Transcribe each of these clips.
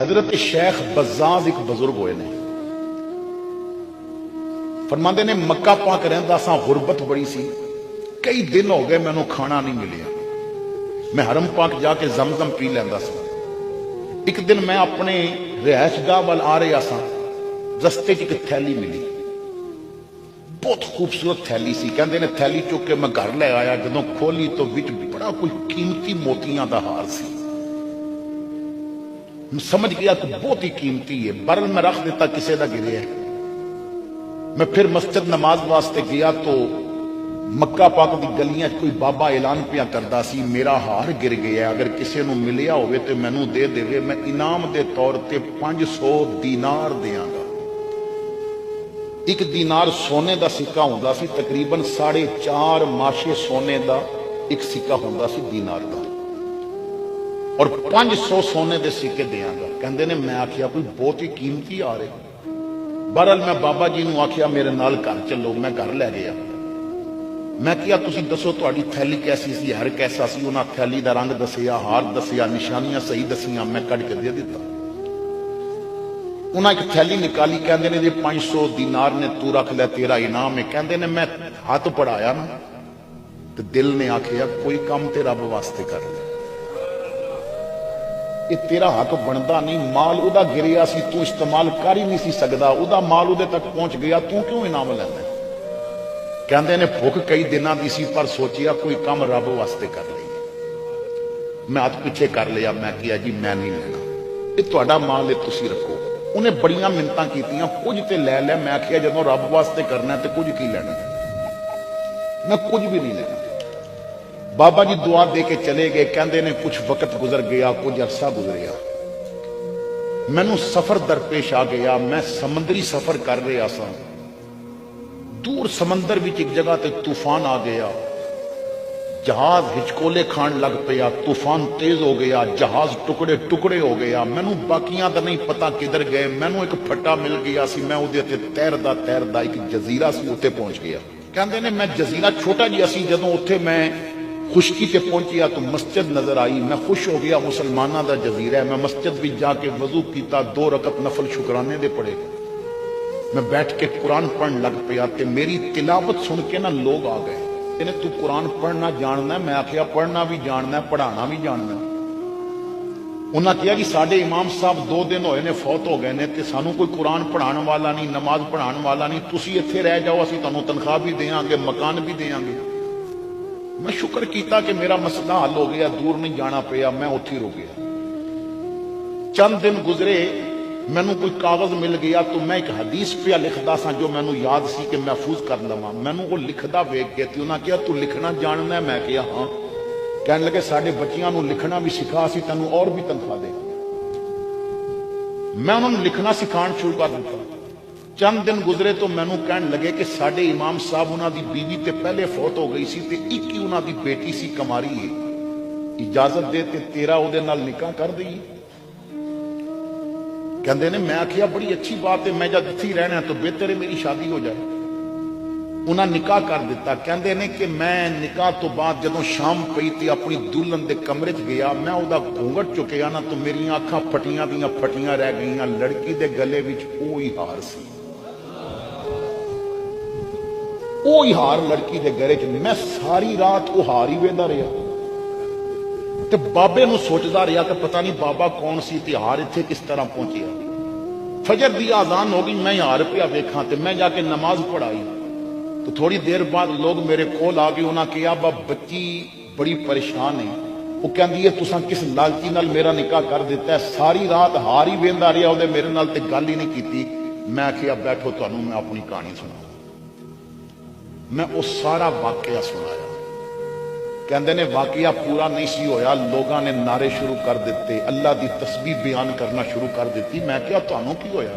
हजरत शेख बज़ाज़ एक बुजुर्ग होए ने, फरमाते ने मक्का पाक रहिंदा सां, गुरबत बड़ी सी, कई दिन हो गए मैनू खाना नहीं मिलिया। मैं हरम पाक जाके जमजम पी लैंदा सा। एक दिन मैं अपने रिहायशगाह वाल आ रहा सा, रस्ते च एक थैली मिली, बहुत खूबसूरत थैली सी। कहंदे ने थैली चुक के मैं घर ले आया, जदों खोली तो विच बड़ा कोई कीमती मोतियां दा हार सी। समझ गया कि बहुत ही कीमती है। बरल में रख देता, किसी का गिरे है। मैं फिर मस्जिद नमाज वास्ते गया तो मक्का पाक की गलियां कोई बाबा ऐलान पिया करता सी, मेरा हार गिर गया, अगर किसी को मिलिया हो तो मैनू दे देवे, मैं इनाम के तौर पर 500 दीनार देंगा। एक दीनार सोने का सिक्का होंदा सी, तकरीबन 4.5 माशे सोने का एक सिक्का होंदा सी दीनार का, और 500 सोने के सिक्के देंगा। कहते ने मैं आखिया कोई बहुत ही कीमती आ रहे। बहरहाल मैं बाबा जी को आखिया मेरे नाल घर चलो, मैं घर लै गया। मैं क्या तुसी दसो तुहाडी थैली कैसी सी, हर कैसा सी? उन्हें थैली का रंग दसिया, हार दसिया, निशानियां सही दसिया, मैं कट के दे दिता। उन्हें एक थैली निकाली, कहते ने जी 500 दीनार ने तू रख लै, तेरा इनाम है। कहते ने मैं हाथ पढ़ाया ना तो दिल ने आखिया कोई काम ते रब वास्ते कर ले, ये तेरा हक बनता नहीं। माल उदा गिरिया सी, तू इस्तेमाल कर ही नहीं सी सकदा, उदा माल उदे तक पहुंच गया, तू क्यों इनाम लैंदा? कहंदे ने भुख कई दिनों की सी, पर सोचिया कोई काम रब वास्ते कर लईए। मैं हाथ पिछे कर लिया, मैं किया जी मैं नहीं लेना, ये तुहाडा माल है, तुसी रखो। उन्हें बड़ियां मिन्नतां कीतियां, कुछ ते लै लै। मैं आखिया जदों रब वास्ते करना तो कुछ की लेना, मैं कुछ भी नहीं लेना। बाबा जी दुआ दे के चले गए। कहते ने कुछ वक्त गुजर गया, कुछ अरसा गुजरिया, मैनू सफर दरपेश आ गया। मैं समंदरी सफर कर रहा सा, दूर समंदर विच एक जगह ते तूफान आ गया, जहाज हिचकोले खान लग पिया, तूफान तेज हो गया, जहाज टुकड़े टुकड़े हो गया। मैनू बाकियां दा नहीं पता किधर गए। मैनू एक फट्टा मिल गया सी, मैं उहदे ते तैरदा तैरदा एक जजीरा सी, उत्ते पहुंच गया। कहते ने मैं जजीरा छोटा जिहा सी, जदों उत्थे मैं खुशकी से पहुंचिया तो मस्जिद नजर आई। मैं खुश हो गया, मुसलमाना का जजीरा है। मैं मस्जिद में जाके वजू किया, 2 रकत नफल शुकराने दे पढ़े। मैं बैठ के कुरान पढ़न लग पिया, ते मेरी तिलावत सुन के ना लोग आ गए, कहने तू कुरान पढ़ना जानना? मैं आखिया पढ़ना भी जानना, पढ़ाना भी जानना। उन्हें कहा कि साडे इमाम साहब 2 दिन होए ने फौत हो गए ने, ते सानू कोई कुरान पढ़ाने वाला नहीं, नमाज पढ़ाने वाला नहीं, तुसी इत्थे रह जाओ, असीं तुहानू तनख्वाह भी देंगे, मकान भी देंगे। मैं शुक्र किया कि मेरा मसला हल हो गया, दूर नहीं जाना पिया, मैं उत्थे रुक गया। चंद दिन गुजरे, मैनू कोई कागज मिल गया तो मैं एक हदीस पिया लिखदा सा, जो मैनू याद सी कि महफूज कर लवां। मैनू वो लिखदा वेख के उन्हें कहा तू लिखना जानना है? मैं कहा हाँ। कहने लगे साडे बच्चियां नू लिखना भी सिखा, असीं तैनू और भी तनख्वाह दे। मैं उन्होंने लिखना सिखाना शुरू कर दिता। चंद दिन गुजरे तो मैनू कहने लगे कि साडे इमाम साहब उन्होंने बीवी ते पहले फौत हो गई सी, ते एक ही उन्होंने बेटी सी कमारी है, इजाजत दे ते तेरा उहदे नाल निकाह कर दईए। कहते ने मैं आखिया बड़ी अच्छी बात है, मैं जब इत्थे रहना तो बेहतर है मेरी शादी हो जाए। उन्हें निकाह कर दिता। कहते ने कि मैं निकाह तो बाद जदों शाम पई ते अपनी दुल्हन के कमरे च गया, मैं उहदा घूंघट चुकिया ना तो मेरियां अखां फटियां दियां फटियां रह गईयां। लड़की के गले विच ओही हार सी, ओही हार लड़की के गले च। मैं सारी रात वो हार ही वेंदा रहा ते बाबे नूं सोचदा रहा कि पता नहीं बाबा कौन सी ते हार इत्थे किस तरह पहुंचिया। फजर दी आजान हो गई, मैं हार पिया वेखां ते मैं जाके नमाज पढ़ाई तो थोड़ी देर बाद लोग मेरे कोल आ गए। उन्हें कहा बा बच्ची बड़ी परेशान है, वो कहती है तुसां किस लालची नाल मेरा निकाह कर दिता है, सारी रात हार ही वेंदा रहा, उहदे मेरे नाल ते गल ही नहीं की। मैं आखिया बैठो तुहानूं मैं अपनी कहानी सुना। मैं वो सारा वाकया सुनाया। कहते ने वाकया पूरा नहीं सी होया, लोगों ने नारे शुरू कर दिते, अल्लाह की तस्बीह बयान करना शुरू कर दी। मैं क्या तुहानूं की होया?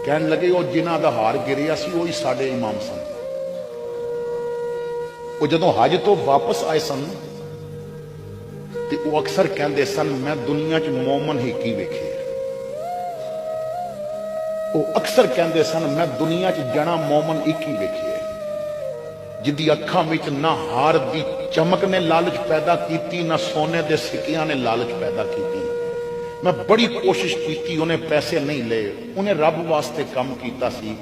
कहने लगे वो जिन्हां दा हार गिरिया सी वही साडे इमाम सन। वो जदों हज तो वापस आए सन ते वो अक्सर कहते सन मैं दुनिया च मोमन ही की वेखे। वो अक्सर कहते सन मैं दुनिया च जना मोमन एक ही वेखे, जिंदी अखां विच ना हार दी चमक ने लालच पैदा की, ना सोने दे सिक्कियां ने लालच पैदा की। मैं बड़ी कोशिश की, उन्हें पैसे नहीं ले, उन्हें रब वास्ते काम किया सी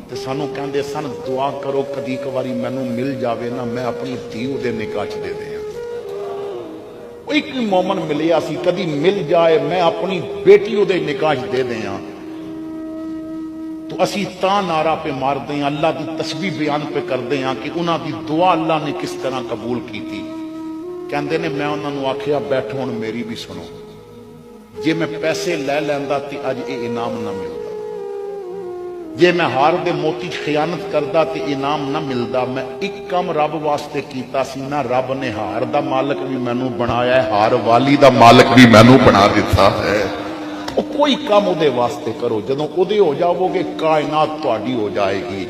ते सानू कहंदे सन दुआ करो कदी एक वारी मैनू मिल जावे ना, मैं अपनी धी उहदे निकाह च दे दियां। एक मोमन मिलिया सी, कदी मिल जाए मैं अपनी बेटी उहदे निकाह च दे दियां। तो असी तां नारा पे मारते हैं, अल्लाह की तस्बीह बयान पे करते हैं कि उन्हां दी दुआ अल्लाह ने किस तरह कबूल की थी। कहंदे ने मैं उन्होंने आखिया बैठो हुण मेरी भी सुनो, जे मैं पैसे लै लैंदा ते अज ये इनाम ना मिलता, जे मैं हार दे मोती खियानत करदा ते इनाम ना मिलदा। मैं एक काम रब वास्ते कीता सी ना, रब ने हार दा मालक भी मैनू बनाया है, हार वाली दा मालक भी मैनू बना दिता है। कोई काम उहदे वास्ते करो, जदों उहदे हो जाओगे कायनात तुहाडी हो जाएगी।